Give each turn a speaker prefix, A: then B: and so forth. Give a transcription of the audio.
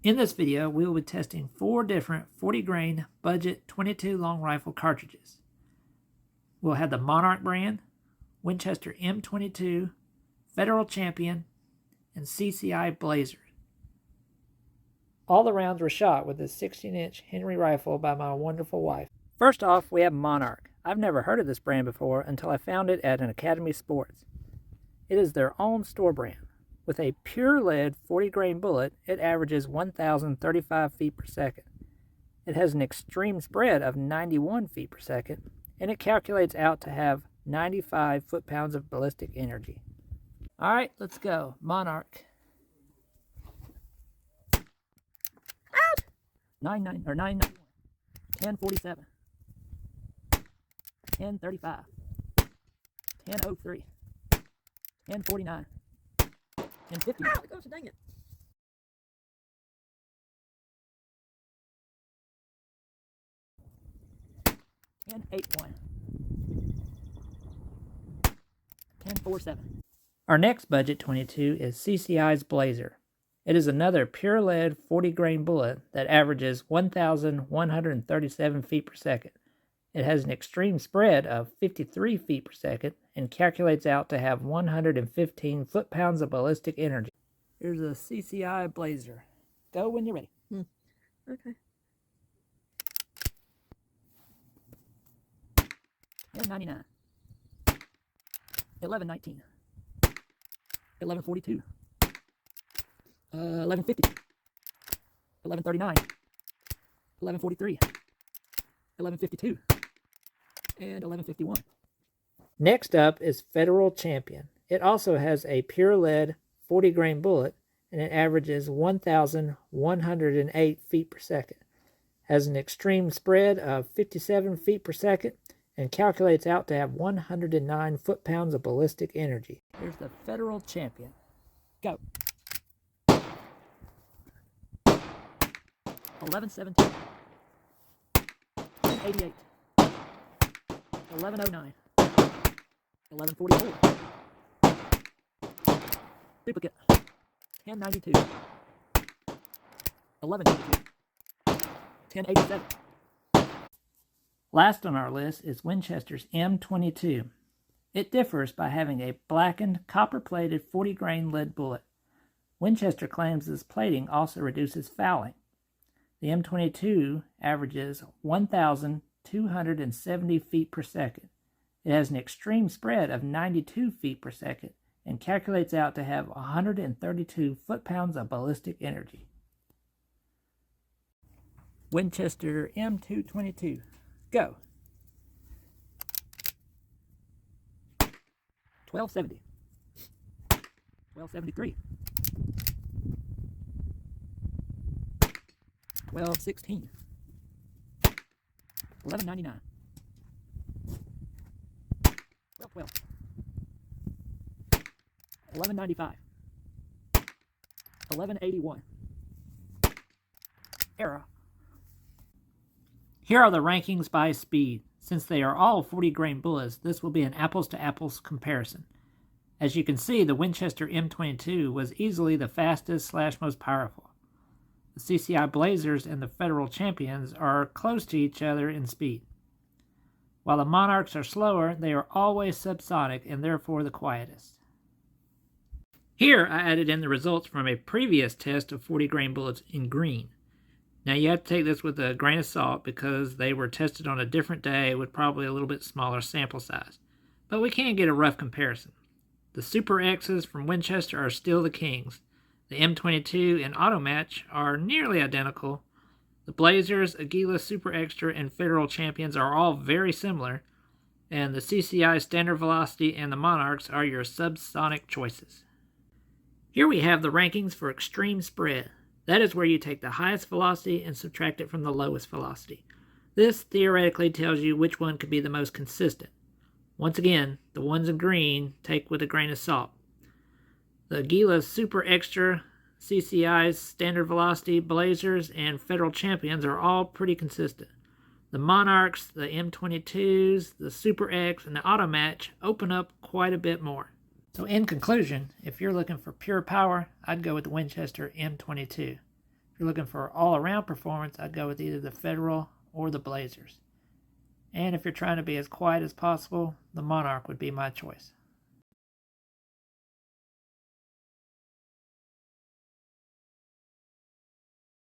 A: In this video, we will be testing 4 different 40 grain budget 22 long rifle cartridges. We'll have the Monarch Brand, Winchester M22, Federal Champion, and CCI Blazer. All the rounds were shot with this 16-inch Henry rifle by my wonderful wife. First off, we have Monarch. I've never heard of this brand before until I found it at an Academy Sports. It is their own store brand. With a pure lead 40 grain bullet, it averages 1,035 feet per second. It has an extreme spread of 91 feet per second, and it calculates out to have 95 foot-pounds of ballistic energy. All right, let's go. Monarch. 991, 1047, 1035, 1003, 1049, 1050.
B: Ow, gosh, dang it.
A: 1081, 1047. Our next budget 22 is CCI's Blazer. It is another pure lead 40 grain bullet that averages 1,137 feet per second. It has an extreme spread of 53 feet per second and calculates out to have 115 foot-pounds of ballistic energy. Here's a CCI Blazer. Go when you're ready.
B: Okay.
A: 1099, 1119, 1142, 1150, 1139, 1143, 1152, and 1151. Next up is Federal Champion. It also has a pure lead 40 grain bullet and it averages 1,108 feet per second. Has an extreme spread of 57 feet per second and calculates out to have 109 foot-pounds of ballistic energy. Here's the Federal Champion. Go. 1117, 1088, 1109, 1144, duplicate, 1092, 1192, 1087. Last on our list is Winchester's M22. It differs by having a blackened, copper-plated 40 grain lead bullet. Winchester claims this plating also reduces fouling. The M22 averages 1,270 feet per second. It has an extreme spread of 92 feet per second and calculates out to have 132 foot-pounds of ballistic energy. Winchester M222. Go. 1270, 1273, 1216, 1199, 1212, 1195, 1181. Error. Here are the rankings by speed. Since they are all 40 grain bullets, this will be an apples to apples comparison. As you can see, the Winchester M22 was easily the fastest / most powerful. The CCI Blazers and the Federal Champions are close to each other in speed. While the Monarchs are slower, they are always subsonic and therefore the quietest. Here I added in the results from a previous test of 40 grain bullets in green. Now you have to take this with a grain of salt because they were tested on a different day with probably a little bit smaller sample size. But we can get a rough comparison. The Super X's from Winchester are still the kings. The M22 and Auto Match are nearly identical. The Blazers, Aguila Super Extra, and Federal Champions are all very similar. And the CCI Standard Velocity and the Monarchs are your subsonic choices. Here we have the rankings for extreme spread. That is where you take the highest velocity and subtract it from the lowest velocity. This theoretically tells you which one could be the most consistent. Once again, the ones in green take with a grain of salt. The Aguila Super Extra, CCI's Standard Velocity, Blazers, and Federal Champions are all pretty consistent. The Monarchs, the M22s, the Super X, and the Auto Match open up quite a bit more. So in conclusion, if you're looking for pure power, I'd go with the Winchester M22. If you're looking for all-around performance, I'd go with either the Federal or the Blazers. And if you're trying to be as quiet as possible, the Monarch would be my choice.